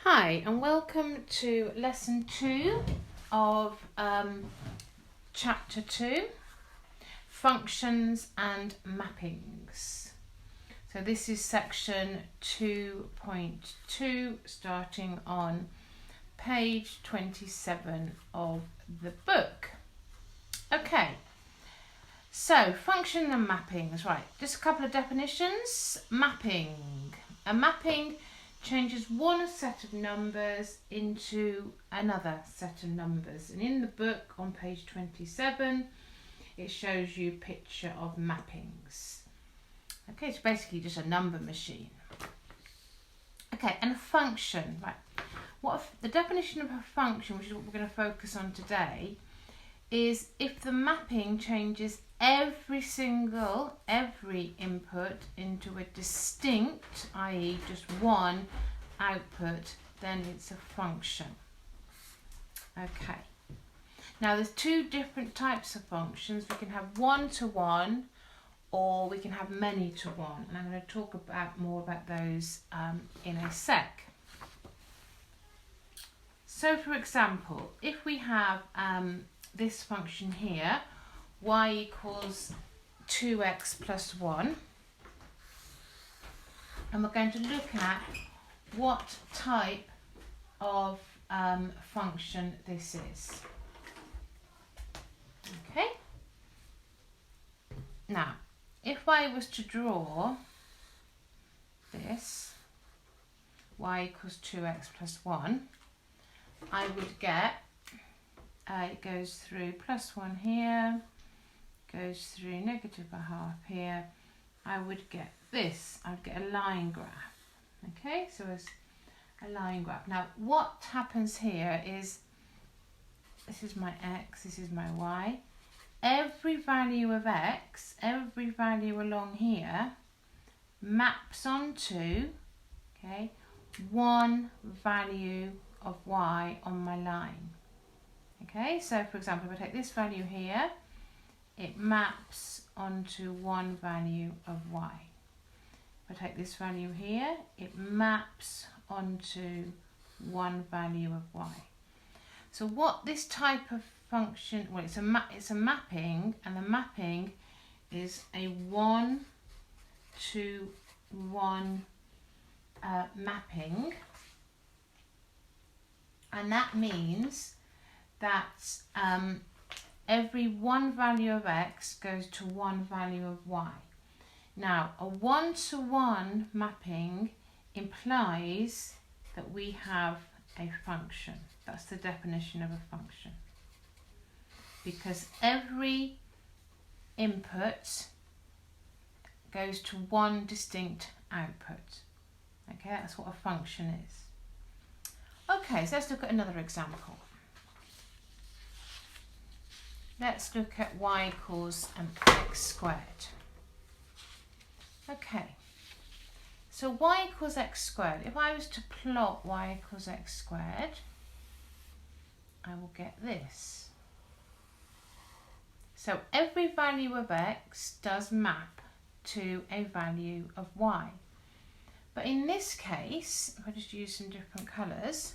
Hi and welcome to lesson 2 of chapter 2, functions and mappings. So this is section 2.2 starting on page 27 of the book. Okay, so function and mappings, right, just a couple of definitions. Mapping. A mapping changes one set of numbers into another set of numbers, and in the book on page 27 it shows you a picture of mappings. Okay, it's basically just a number machine. Okay, and a function, right, the definition of a function, which is what we're going to focus on today, is if the mapping changes every input into a distinct, i.e. just one output, then it's a function. Okay, now there's two different types of functions. We can have one-to-one or we can have many-to-one, and I'm going to talk more about those in a sec. So for example, if we have this function here, y equals 2x plus 1, and we're going to look at what type of function this is. Okay, now if I was to draw this y equals 2x plus 1, I would get it goes through plus 1 here, goes through negative a half here. I would get this. I would get a line graph. Okay, so it's a line graph. Now what happens here is, this is my x, this is my y. Every value of x, every value along here maps onto, okay, one value of y on my line. Okay, so for example, if I take this value here, it maps onto one value of y. If I take this value here, it maps onto one value of y. So what this type of function, well, it's a mapping, and the mapping is a 1-to-1 mapping, and that means that every one value of x goes to one value of y. Now, a 1-to-1 mapping implies that we have a function. That's the definition of a function. Because every input goes to one distinct output. Okay, that's what a function is. Okay, so let's look at another example. Let's look at y equals x squared. Okay, so y equals x squared. If I was to plot y equals x squared, I will get this. So every value of x does map to a value of y. But in this case, if I just use some different colours,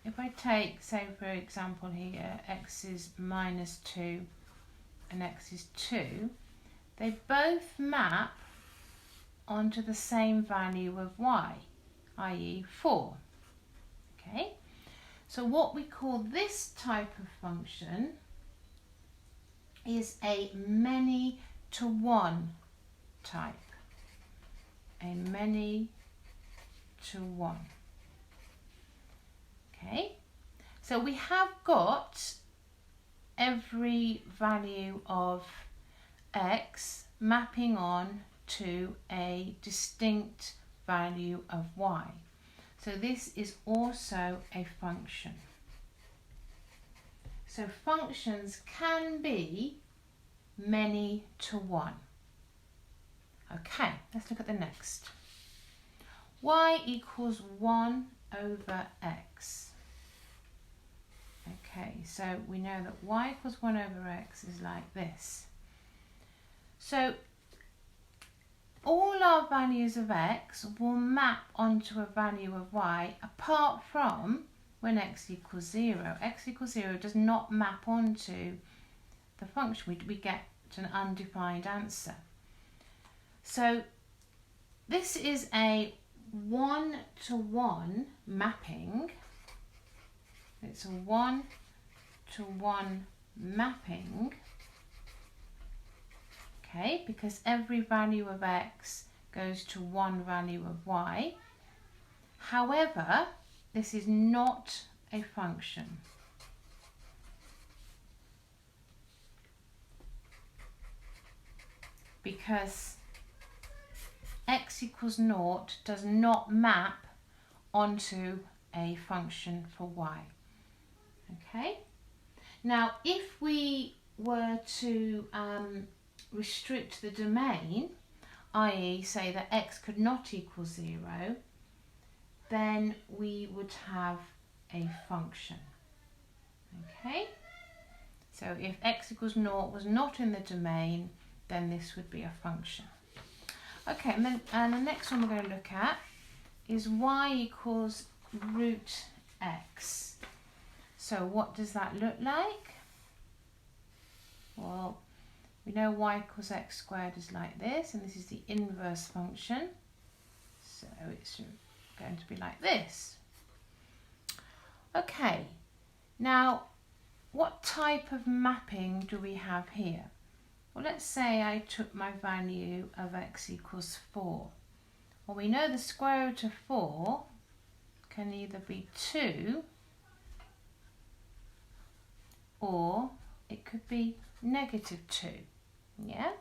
if I take, say for example here, x is minus 2 and x is 2, they both map onto the same value of y, i.e. 4. Okay, so what we call this type of function is a many-to-one type. A many-to-one. Okay, so we have got every value of x mapping on to a distinct value of y. So this is also a function. So functions can be many-to-one. Okay, let's look at the next. Y equals 1 over x. Okay, so we know that y equals 1 over x is like this. So all our values of x will map onto a value of y apart from when x equals 0. X equals 0 does not map onto the function. We get an undefined answer. So this is a one-to-one mapping. It's a one-to-one mapping. Okay, because every value of x goes to one value of y. However, this is not a function. Because x equals 0 does not map onto a function for y. Okay? Now, if we were to restrict the domain, i.e. say that x could not equal 0, then we would have a function. Okay? So if x equals 0 was not in the domain, then this would be a function. Okay, and the next one we're going to look at is y equals root x. So what does that look like? Well, we know y equals x squared is like this, and this is the inverse function. So it's going to be like this. Okay, now what type of mapping do we have here? Well, let's say I took my value of x equals 4. Well, we know the square root of 4 can either be 2 or it could be negative 2. Yeah?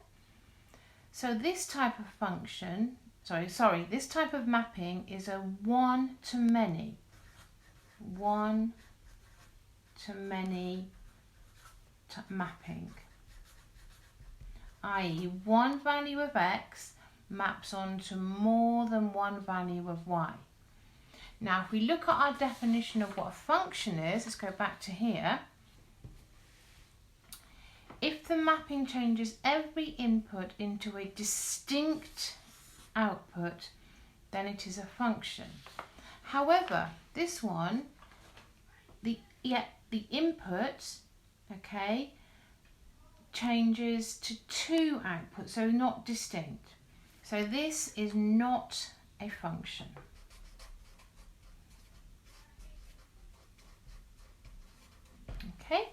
So this type of function, this type of mapping is a one-to-many. One-to-many mapping. i.e. one value of x maps onto more than one value of y. Now, if we look at our definition of what a function is, let's go back to here. If the mapping changes every input into a distinct output, then it is a function. However, this one, the input, okay, changes to 2 outputs, so not distinct. So this is not a function. Okay,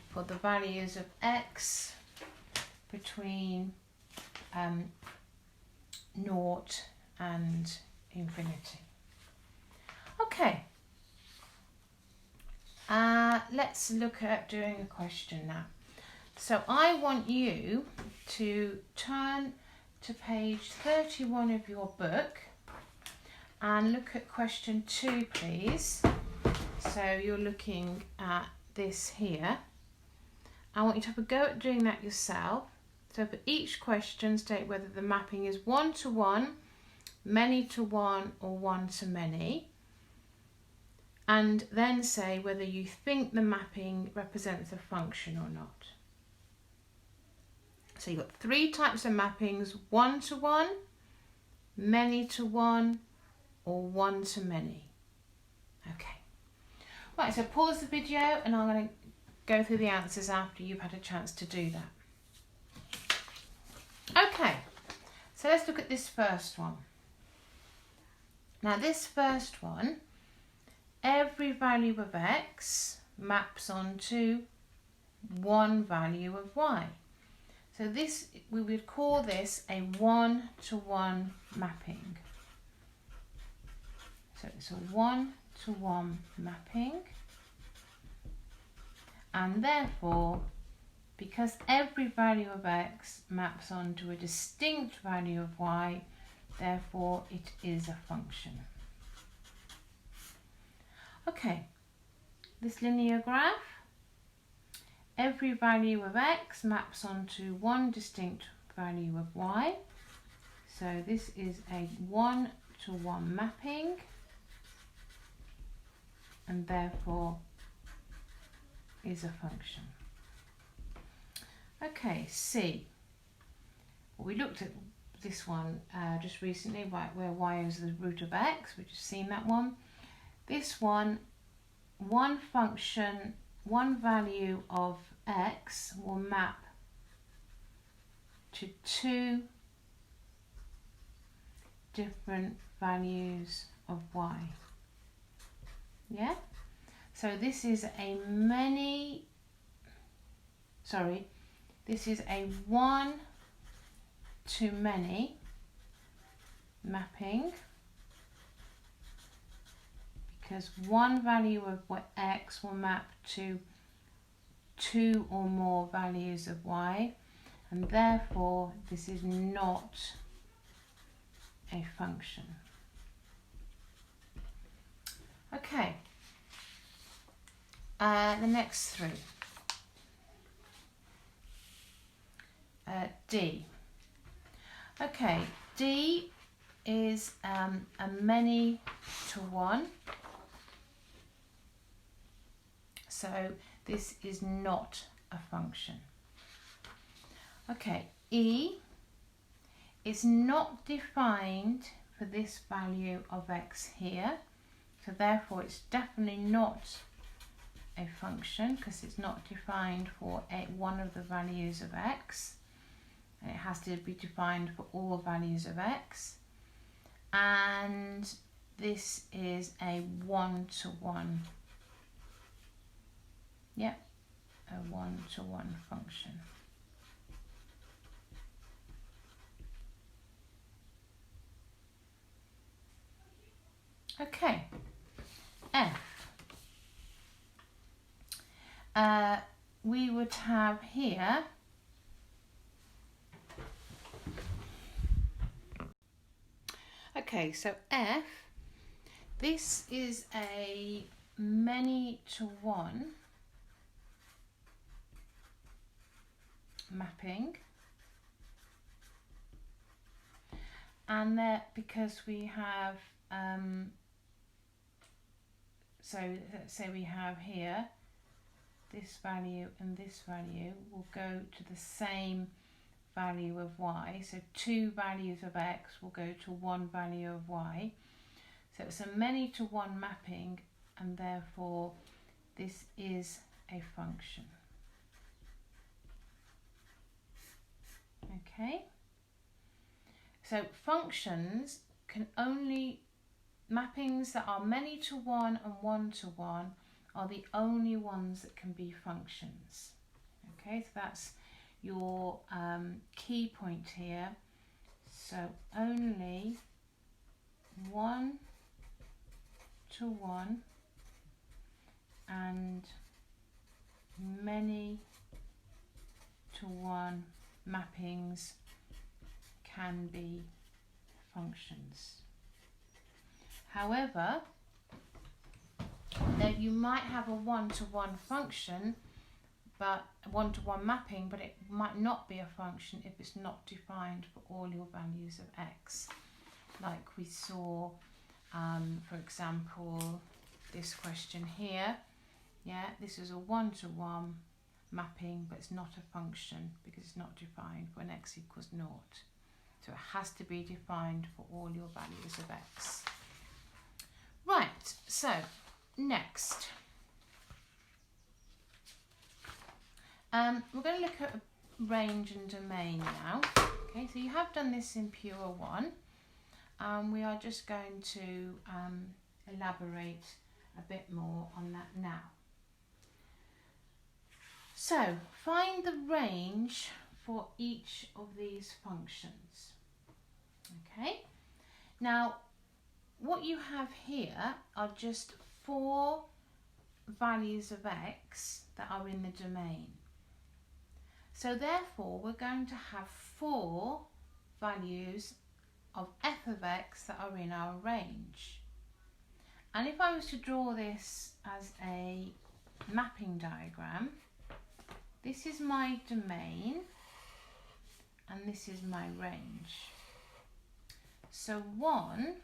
for the values of x between 0 and infinity. Okay, let's look at doing a question now. So I want you to turn to page 31 of your book and look at question 2, please. So you're looking at this here. I want you to have a go at doing that yourself. So for each question, state whether the mapping is one-to-one, many-to-one, or one-to-many. And then say whether you think the mapping represents a function or not. So you've got 3 types of mappings: one-to-one, many-to-one, or one-to-many. Okay. Right, so pause the video and I'm going to go through the answers after you've had a chance to do that. Okay, so let's look at this first one. Now this first one, every value of x maps onto one value of y. So this, we would call this a one-to-one mapping. So it's a one-to-one mapping. And therefore, because every value of x maps onto a distinct value of y, therefore it is a function. Okay, this linear graph, every value of x maps onto one distinct value of y. So this is a one-to-one mapping, and therefore is a function. Okay, C. Well, we looked at this one just recently, where y is the root of x. We've just seen that one. This one, one function, one value of x will map to two different values of y. Yeah? So this is a this is a one-to-many mapping, because one value of x will map to two or more values of y, and therefore this is not a function. Okay, the next three. D. Okay, D is a many to one. So this is not a function. Okay, E is not defined for this value of x here. So therefore it's definitely not a function, because it's not defined for one of the values of x. And it has to be defined for all values of x. And this is a one-to-one. Yep, a one-to-one function. Okay, F. We would have here okay, so F, this is a many to one mapping, and that because we have so let's say we have here this value and this value will go to the same value of y, so two values of x will go to one value of y. So it's a many to one mapping, and therefore this is a function. Okay, so functions can only, mappings that are many to one and one to one are the only ones that can be functions. Okay, so that's your key point here. So only one to one and many to one mappings can be functions. However, that you might have a one-to-one function, but a one-to-one mapping, but it might not be a function if it's not defined for all your values of x. Like we saw, for example, this question here. Yeah, this is a one-to-one mapping, but it's not a function because it's not defined when x equals 0. So it has to be defined for all your values of x. Right, so next. We're going to look at range and domain now. Okay, so you have done this in Pure 1. We are just going to elaborate a bit more on that now. So, find the range for each of these functions. Okay, now what you have here are just 4 values of x that are in the domain. So therefore we're going to have 4 values of f of x that are in our range. And if I was to draw this as a mapping diagram, this is my domain and this is my range. So 1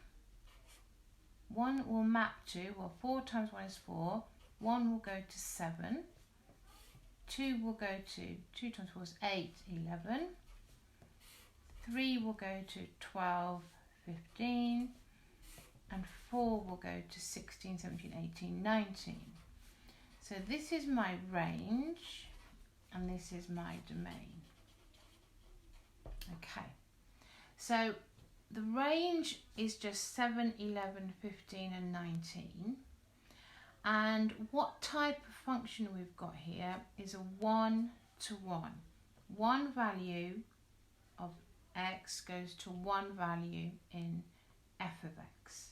will map to, well, 4 times 1 is 4, 1 will go to 7, 2 will go to, 2 times 4 is 8, 11, 3 will go to 12, 15, and 4 will go to 16, 17, 18, 19. So this is my range, and this is my domain. Okay, so the range is just 7, 11, 15, and 19. And what type of function we've got here is a one-to-one. One value of x goes to one value in f of x.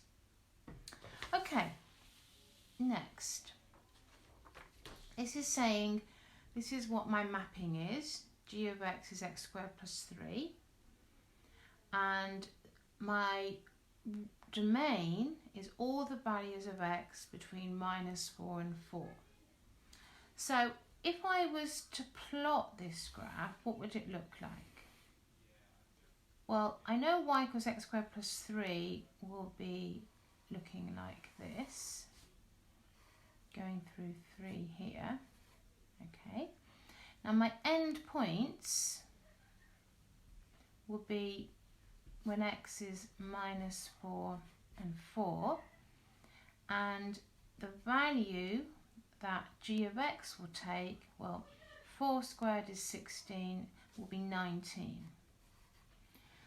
Okay, next. This is saying this is what my mapping is. G of x is x squared plus 3. And my domain is all the values of x between -4 and 4. So if I was to plot this graph, what would it look like? Well, I know y equals x squared plus 3 will be looking like this, going through 3 here. Okay, now my end points will be when x is -4 and 4, and the value that g of x will take, well, 4 squared is 16, will be 19.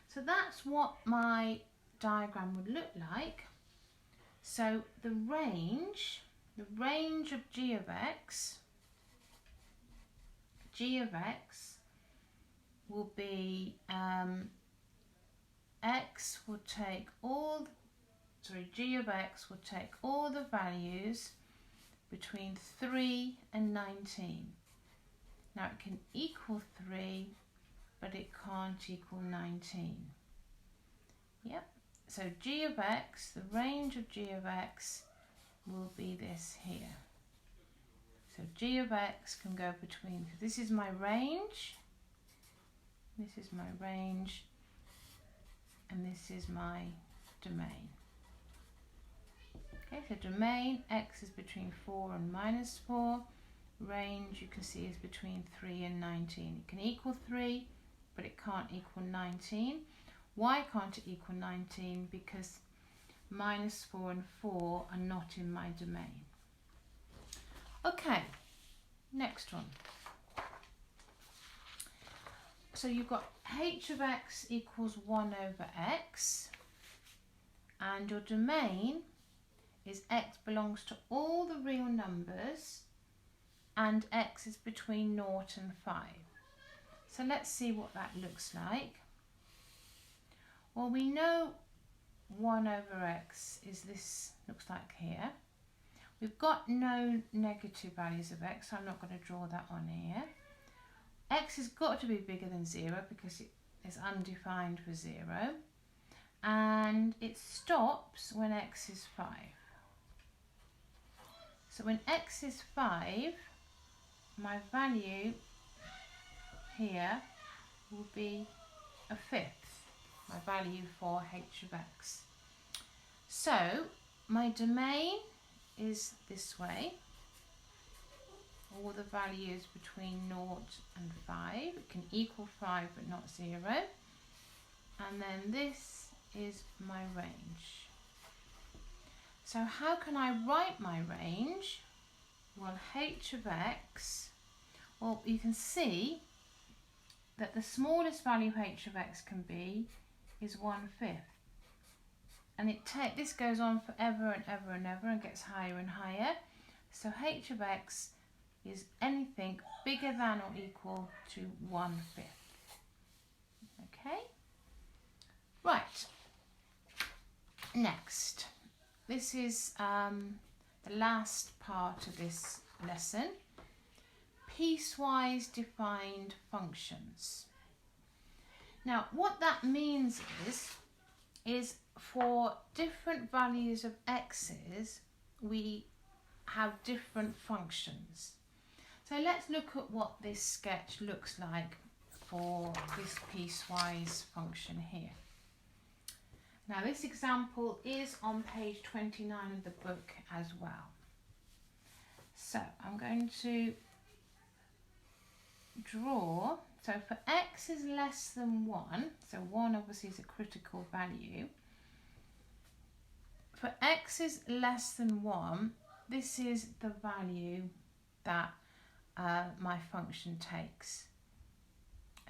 So that's what my diagram would look like. So the range of g of x will be g of x will take all the values between 3 and 19. Now it can equal 3, but it can't equal 19. Yep, so g of x, the range of g of x will be this here. So g of x can go between, this is my range, and this is my domain. Okay, so domain, x is between 4 and -4. Range, you can see, is between 3 and 19. It can equal 3, but it can't equal 19. Why can't it equal 19? Because -4 and 4 are not in my domain. Okay, next one. So you've got h of x equals 1 over x, and your domain is x belongs to all the real numbers, and x is between 0 and 5. So let's see what that looks like. Well, we know 1 over x is this, looks like here. We've got no negative values of x, so I'm not going to draw that on here. X has got to be bigger than 0 because it is undefined for 0. And it stops when x is 5. So when x is 5, my value here will be a fifth, my value for h of x. So my domain is this way, all the values between 0 and 5. It can equal 5 but not 0. And then this is my range. So how can I write my range? Well, h of x, well, you can see that the smallest value h of x can be is 1/5. And this goes on forever and ever and ever and gets higher and higher. So h of x is anything bigger than or equal to 1/5. Okay? Right. Next. This is the last part of this lesson. Piecewise defined functions. Now, what that means is for different values of x's, we have different functions. So let's look at what this sketch looks like for this piecewise function here. Now this example is on page 29 of the book as well. So I'm going to draw So for x is less than 1, so 1 obviously is a critical value. For x is less than 1, this is the value that my function takes.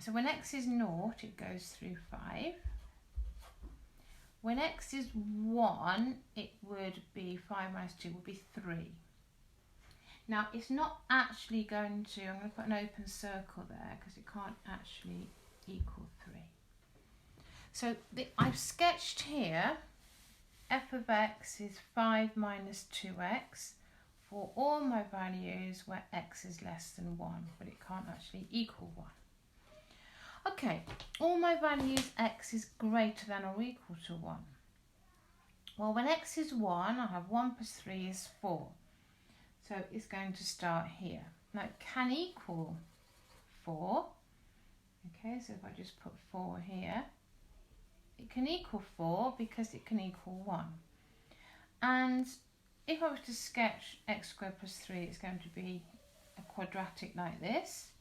So when x is 0, it goes through 5. When x is 1, it would be 5 minus 2 would be 3. Now it's not actually going to, I'm going to put an open circle there because it can't actually equal 3. So I've sketched here f of x is 5 minus 2x for all my values where x is less than 1, but it can't actually equal 1. Okay, all my values x is greater than or equal to 1. Well, when x is 1, I have 1 plus 3 is 4. So it's going to start here. Now it can equal 4. Okay, so if I just put 4 here, it can equal 4 because it can equal 1. And if I was to sketch x squared plus 3, it's going to be a quadratic like this.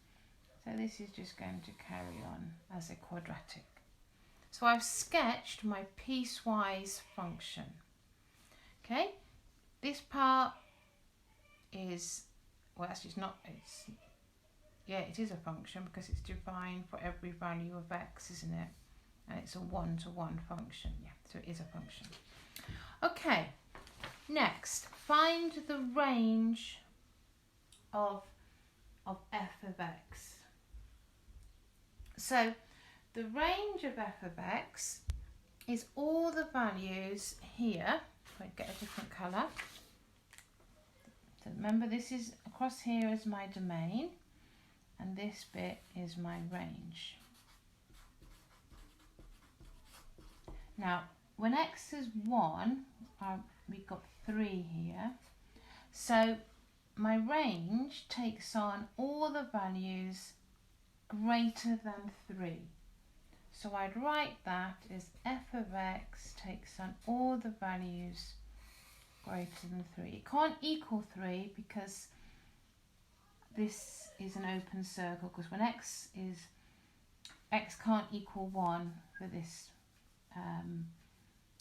So this is just going to carry on as a quadratic. So I've sketched my piecewise function. Okay, this part is, well actually it's not, it is a function because it's defined for every value of x, isn't it? And it's a one-to-one function, yeah, so it is a function. Okay, next, find the range of f of x. So the range of f of x is all the values here. If I get a different colour. So remember, this is across here is my domain, and this bit is my range. Now, when x is 1, we've got 3 here. So my range takes on all the values greater than 3. So I'd write that as f of x takes on all the values greater than 3. It can't equal 3 because this is an open circle, because when x can't equal 1 for this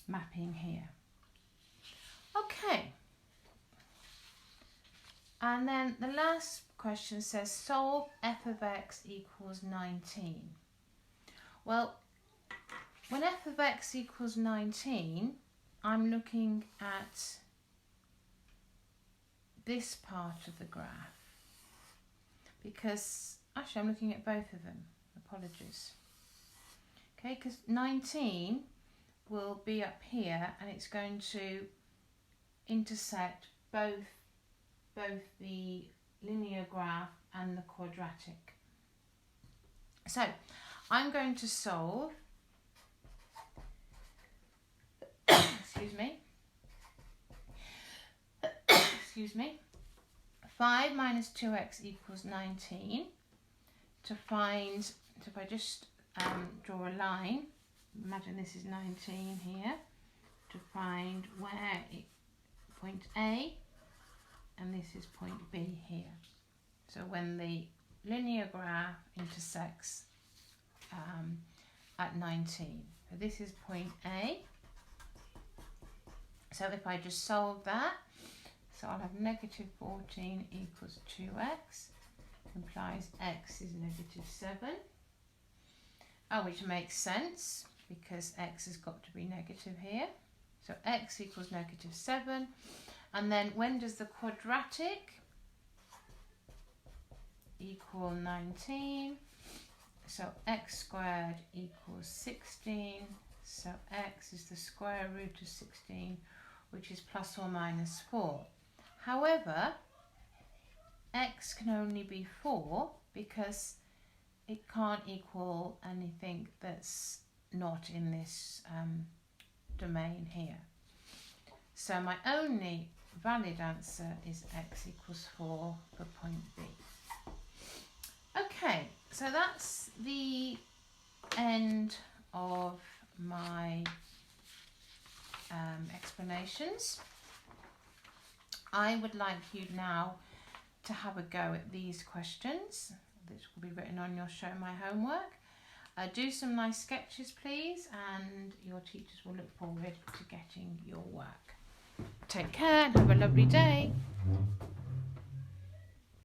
mapping here. Okay. And then the last question says solve f of x equals 19. Well, when f of x equals 19, I'm looking at this part of the graph, because actually I'm looking at both of them, apologies. Okay, because 19 will be up here and it's going to intersect both the linear graph and the quadratic. So I'm going to solve, excuse me, 5 minus 2x equals 19 to find, so if I just draw a line, imagine this is 19 here, to find where point A and this is point B here. So when the linear graph intersects at 19. So this is point A. So if I just solve that, so I'll have negative 14 equals 2x, implies x is negative 7. Oh, which makes sense because x has got to be negative here. So x equals negative 7. And then when does the quadratic equal 19? So x squared equals 16. So x is the square root of 16, which is plus or minus 4. However, x can only be 4 because it can't equal anything that's not in this domain here. So my only valid answer is x equals 4 for point B. Okay, so that's the end of my explanations. I would like you now to have a go at these questions. this will be written on your Show My Homework. Do some nice sketches please, and your teachers will look forward to getting your work. Take care and have a lovely day.